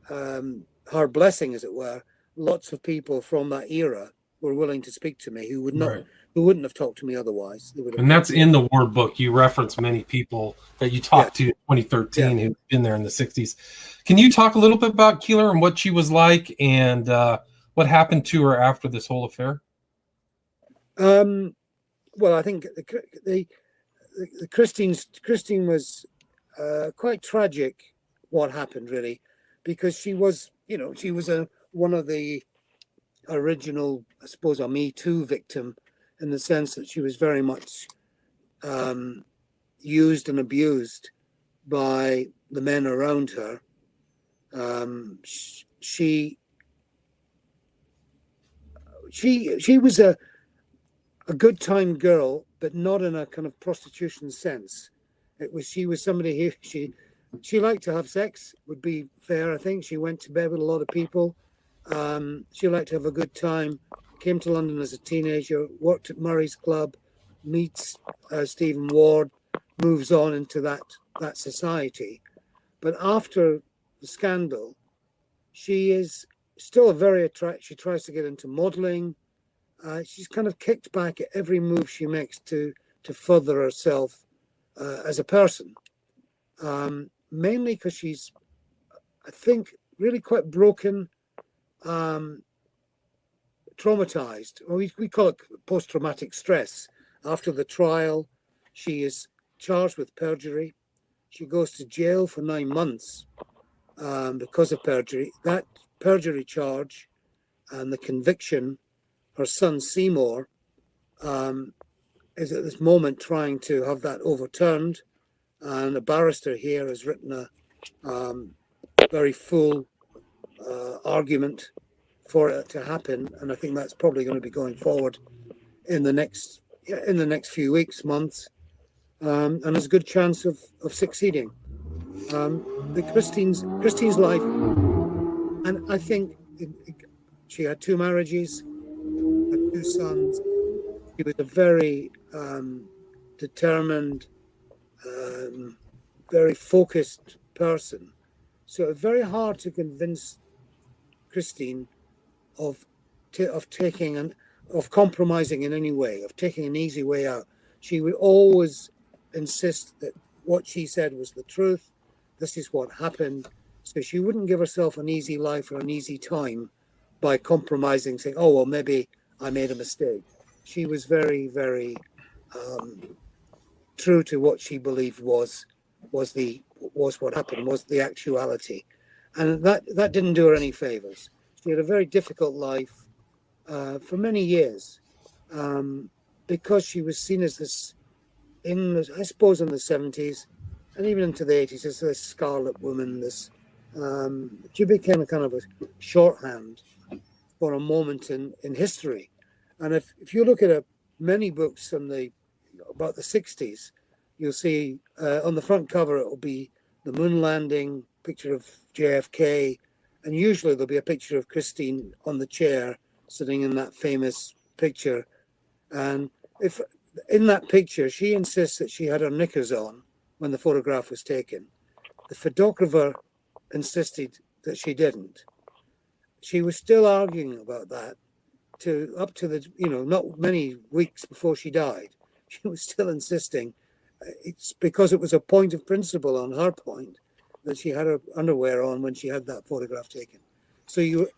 her blessing, as it were, lots of people from that era were willing to speak to me who wouldn't have talked to me otherwise. And that's in the Ward book. You reference many people that you talked to in 2013 who've been there in the 60s. Can you talk a little bit about Keeler and what she was like and what happened to her after this whole affair? Well, I think the Christine was quite tragic. What happened really, because she was one of the original, I suppose, a Me Too victim, in the sense that she was very much used and abused by the men around her. She was a good time girl, but not in a kind of prostitution sense. She was somebody who she liked to have sex, would be fair, I think. She went to bed with a lot of people. She liked to have a good time, came to London as a teenager, worked at Murray's Club, meets Stephen Ward, moves on into that society. But after the scandal, she is still very attractive. She tries to get into modeling. She's kind of kicked back at every move she makes to further herself as a person. Mainly because she's, I think, really quite broken, traumatized. Well, we call it post-traumatic stress. After the trial, she is charged with perjury. She goes to jail for 9 months because of perjury. That perjury charge and the conviction, her son Seymour is at this moment trying to have that overturned. And a barrister here has written a very full argument for it to happen, and I think that's probably going to be going forward in the next few weeks, months, and there's a good chance of succeeding. Christine's life, and I think she had 2 marriages, had 2 sons. She was a very determined, very focused person. So it's very hard to convince Christine of of compromising in any way, of taking an easy way out. She would always insist that what she said was the truth. This is what happened. So she wouldn't give herself an easy life or an easy time by compromising, saying, "Oh well, maybe I made a mistake." She was very, very true to what she believed was what happened, was the actuality, and that didn't do her any favors. She had a very difficult life for many years because she was seen as this, I suppose, in the 70s and even into the 80s, as this scarlet woman. She became a kind of a shorthand for a moment in history. And if you look at many books about the 60s, you'll see on the front cover it will be the moon landing, picture of JFK, and usually there'll be a picture of Christine on the chair sitting in that famous picture. And if in that picture she insists that she had her knickers on when the photograph was taken, the photographer insisted that she didn't. She was still arguing about that up to the, not many weeks before she died. She was still insisting. It's because it was a point of principle on her point that she had her underwear on when she had that photograph taken. So you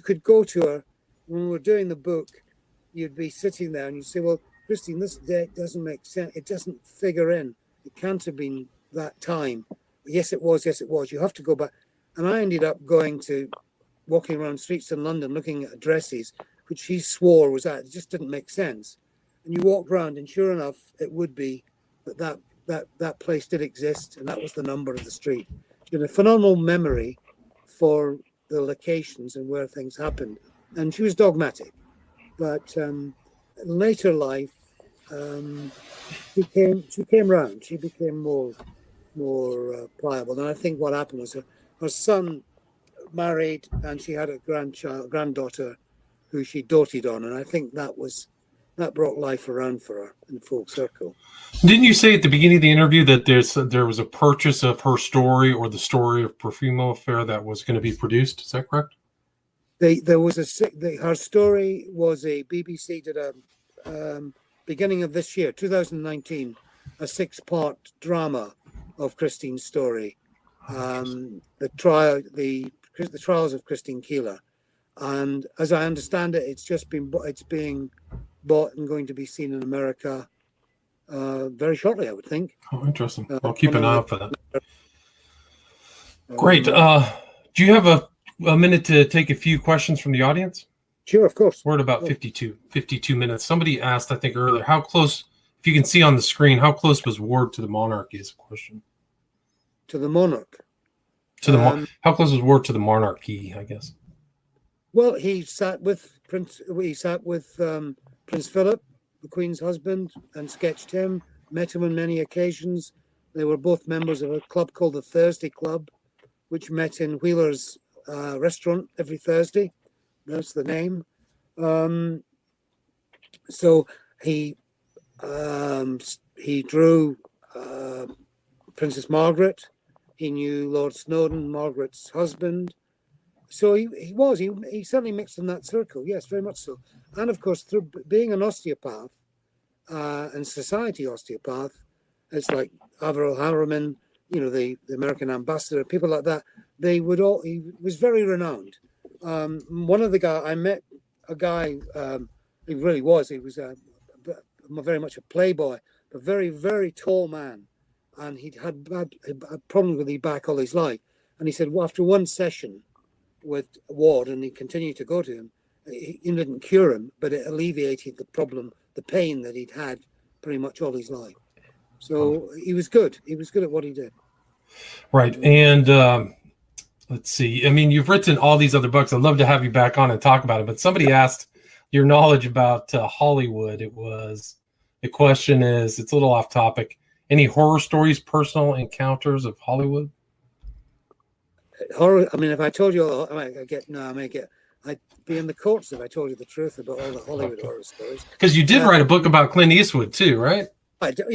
could go to her when we were doing the book. You'd be sitting there and you'd say, "Well, Christine, this date doesn't make sense. It doesn't figure in. It can't have been that time." Yes, it was. Yes, it was. You have to go back. And I ended up walking around streets in London looking at addresses which she swore was that. It just didn't make sense. And you walked around, and sure enough, it would be that place did exist, and that was the number of the street. She had a phenomenal memory for the locations and where things happened, and she was dogmatic. But in later life, she came round. She became more pliable. And I think what happened was her son married, and she had a granddaughter who she doted on, and I think that brought life around for her in full circle. Didn't you say at the beginning of the interview that there was a purchase of her story, or the story of Profumo Affair, that was going to be produced? Is that correct? Her story was a BBC did a beginning of this year, 2019, a 6-part drama of Christine's story, the trials of Christine Keeler, and as I understand it, it's being bought and going to be seen in America very shortly, I would think. Oh, interesting. I'll keep an eye out for that. Great. Do you have a minute to take a few questions from the audience? Sure, of course. We're at about 52 minutes. Somebody asked, I think earlier, how close, if you can see on the screen, how close was Ward to the monarchy is a question. To the monarch? How close was Ward to the monarchy, I guess? Well, he sat with Prince Philip, the Queen's husband, and sketched him, met him on many occasions. They were both members of a club called the Thursday Club, which met in Wheeler's restaurant every Thursday. That's the name. So he drew Princess Margaret. He knew Lord Snowdon, Margaret's husband. So he certainly mixed in that circle. Yes, very much so. And of course, through being an osteopath and society osteopath, it's like Averell Harriman, the American ambassador, people like that. He was very renowned. One of the guys I met, he really was. He was very much a playboy, a very, very tall man, and he'd had problems with his back all his life. And he said, well, after one session with Ward, and he continued to go to him, he didn't cure him, but it alleviated the problem, the pain that he'd had pretty much all his life. So he was good. He was good at what he did. Right. And let's see. I mean, you've written all these other books. I'd love to have you back on and talk about it. But somebody asked your knowledge about Hollywood. The question is, it's a little off topic. Any horror stories, personal encounters of Hollywood? Horror. I mean, if I told you, I'd be in the courts if I told you the truth about all the Hollywood horror stories. Because you did write a book about Clint Eastwood too, right? I did.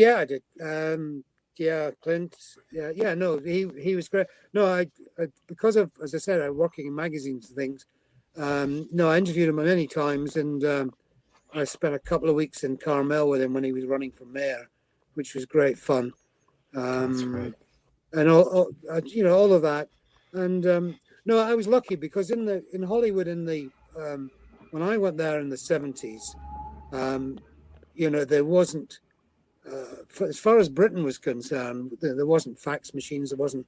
Clint. No, he was great. No, I because of, as I said, I'm working in magazines and things. No, I interviewed him many times, and I spent a couple of weeks in Carmel with him when he was running for mayor, which was great fun. That's great. And all of that. And no, I was lucky because in Hollywood when I went there in the 70s, there wasn't as far as Britain was concerned, there wasn't fax machines. There wasn't.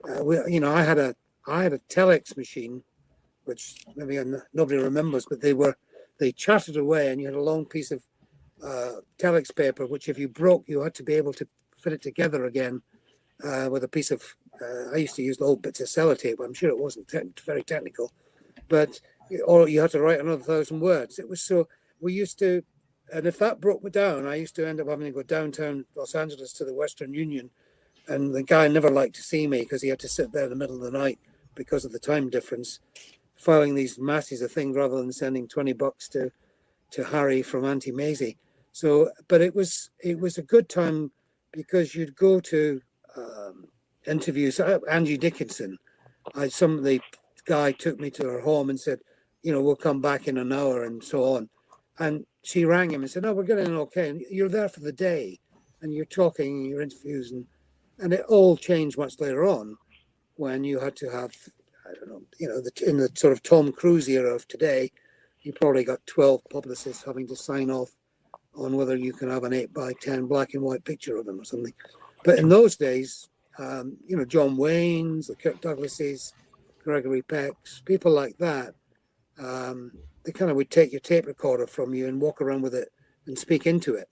I had a telex machine, which maybe nobody remembers, but they chatted away, and you had a long piece of telex paper, which if you broke, you had to be able to fit it together again with a piece of. I used to use the old bits of sellotape. I'm sure it wasn't very technical, but or you had to write another 1,000 words. It was so we used to. And if that broke me down, I used to end up having to go downtown Los Angeles to the Western Union. And the guy never liked to see me because he had to sit there in the middle of the night because of the time difference, filing these masses of things rather than sending $20 to Harry from Auntie Maisie. So, but it was a good time because you'd go to interviews. Angie Dickinson, the guy took me to her home and said, we'll come back in an hour and so on. And she rang him and said, "No, we're getting okay. And you're there for the day, and you're talking, and you're interviews, and it all changed much later on, when you had to have, I don't know, in the sort of Tom Cruise era of today, you probably got 12 publicists having to sign off on whether you can have an 8x10 black and white picture of them or something. But in those days, John Wayne's, the Kirk Douglases, Gregory Peck's, people like that. They kind of would take your tape recorder from you and walk around with it and speak into it.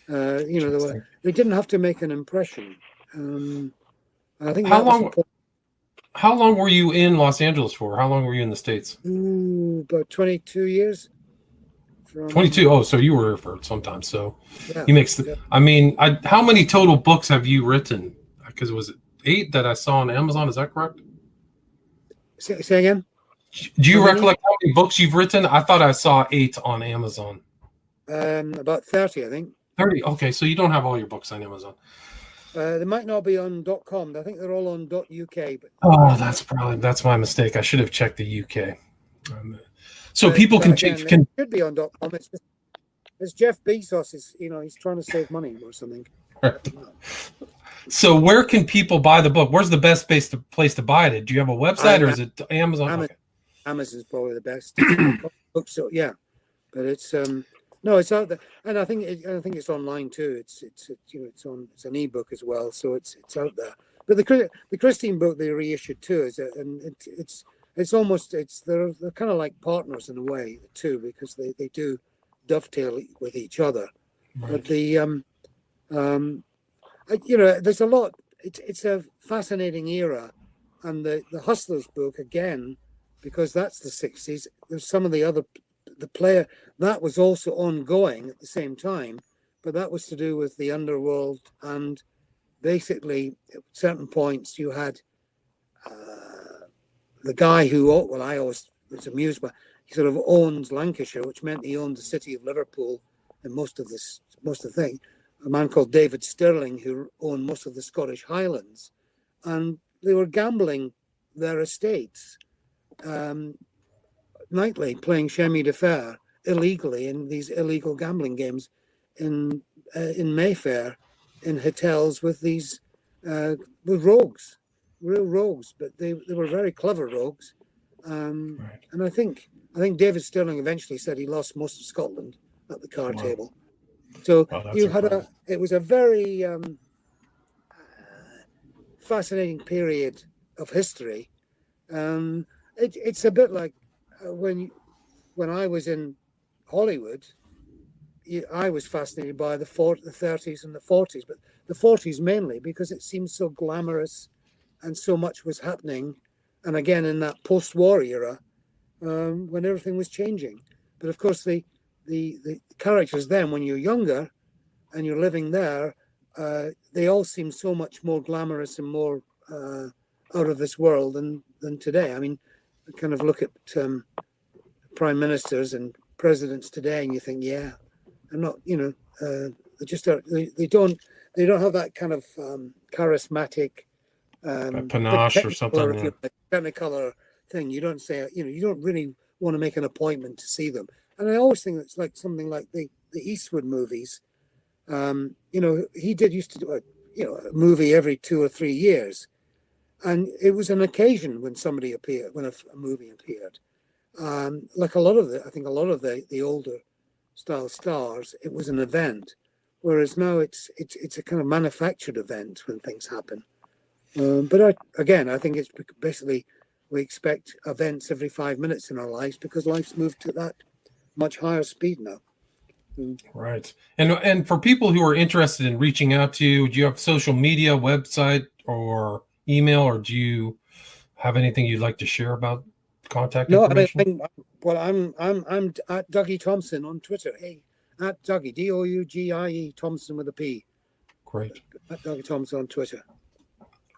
They didn't have to make an impression. I think How long were you in Los Angeles for? How long were you in the States? About 22 years. 22. Oh, so you were here for some time. So yeah, you mixed. I mean, how many total books have you written? Because was it 8 that I saw on Amazon? Is that correct? Say again. Do you recollect how many books you've written? I thought I saw 8 on Amazon. About 30, I think. 30. Okay, so you don't have all your books on Amazon. They might not be on .com. I think they're all on .uk. But that's my mistake. I should have checked the UK. So people can should be on .com. It's Jeff Bezos he's trying to save money or something. So where can people buy the book? Where's the best place to buy it? Do you have a website or is it Amazon? Amazon's probably the best. So yeah, but it's no, it's out there, and I think it's online too. It's an ebook as well, so it's out there. But the Christine book they reissued too they're kind of like partners in a way too, because they do dovetail with each other. Right. But there's a lot. It's a fascinating era, and the Hustlers book again, because that's the 60s. There's some of the player that was also ongoing at the same time, but that was to do with the underworld, and basically at certain points you had the guy who I always was amused by. He sort of owns Lancashire, which meant he owned the city of Liverpool and most of the thing. A man called David Stirling, who owned most of the Scottish Highlands, and they were gambling their estates nightly, playing chemin de fer illegally in these illegal gambling games in Mayfair, in hotels with these with rogues, real rogues, but they were very clever rogues. Right. And I think David Stirling eventually said he lost most of Scotland at the card table. So it was a very fascinating period of history. It's a bit like when I was in Hollywood, I was fascinated by the 30s and the 40s, but the 40s mainly because it seemed so glamorous and so much was happening. And again, in that post-war era, when everything was changing. But of course, the characters then, when you're younger and you're living there, they all seem so much more glamorous and more out of this world than today. I mean, I kind of look at prime ministers and presidents today, and you think, yeah, I'm not, they just are. They don't have that kind of charismatic panache or something. Technicolor thing. You don't say, you don't really want to make an appointment to see them. And I always think it's like something like the Eastwood movies. He used to do a movie every 2 or 3 years, and it was an occasion when somebody appeared, when a movie appeared. Like a lot of the older style stars, it was an event, whereas now it's a kind of manufactured event when things happen. But I think it's basically we expect events every 5 minutes in our lives because life's moved to that much higher speed now. Right. And for people who are interested in reaching out to you, do you have social media, website, or email, or do you have anything you'd like to share about contact information? I'm at Dougie Thompson on Twitter. Hey, at Dougie, Dougie Thompson with a P. Great. At Dougie Thompson on Twitter.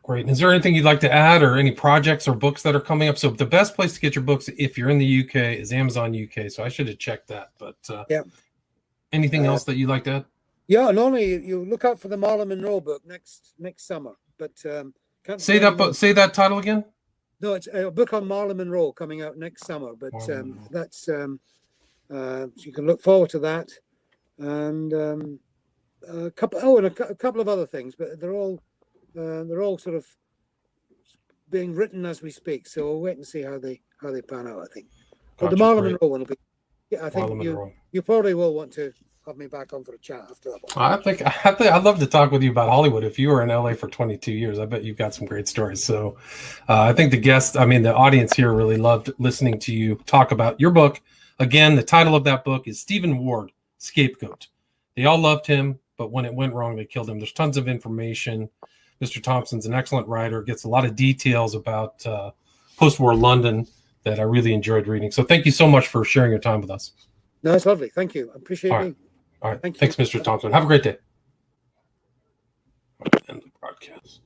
Great. And is there anything you'd like to add, or any projects or books that are coming up? So the best place to get your books, if you're in the UK, is Amazon UK. So I should have checked that. But yeah. Anything else that you'd like to add? Yeah, and only you look out for the Marlon Monroe book next summer. But can't say that title again. No, it's a book on Marlon Monroe coming out next summer. But that's so you can look forward to that, and a couple of other things. But they're all sort of being written as we speak. So we'll wait and see how they pan out. I think. But the Marlon Monroe one will be. Yeah, I think you probably will want to have me back on for a chat after that one. I think I'd love to talk with you about Hollywood. If you were in LA for 22 years, I bet you've got some great stories. So I think the audience here really loved listening to you talk about your book. Again, the title of that book is Stephen Ward, Scapegoat. They all loved him, but when it went wrong, they killed him. There's tons of information. Mr. Thompson's an excellent writer, gets a lot of details about post-war London that I really enjoyed reading. So thank you so much for sharing your time with us. No, it's lovely. Thank you. I appreciate it. All right. Thanks, Mr. Thompson. Have a great day. End the broadcast.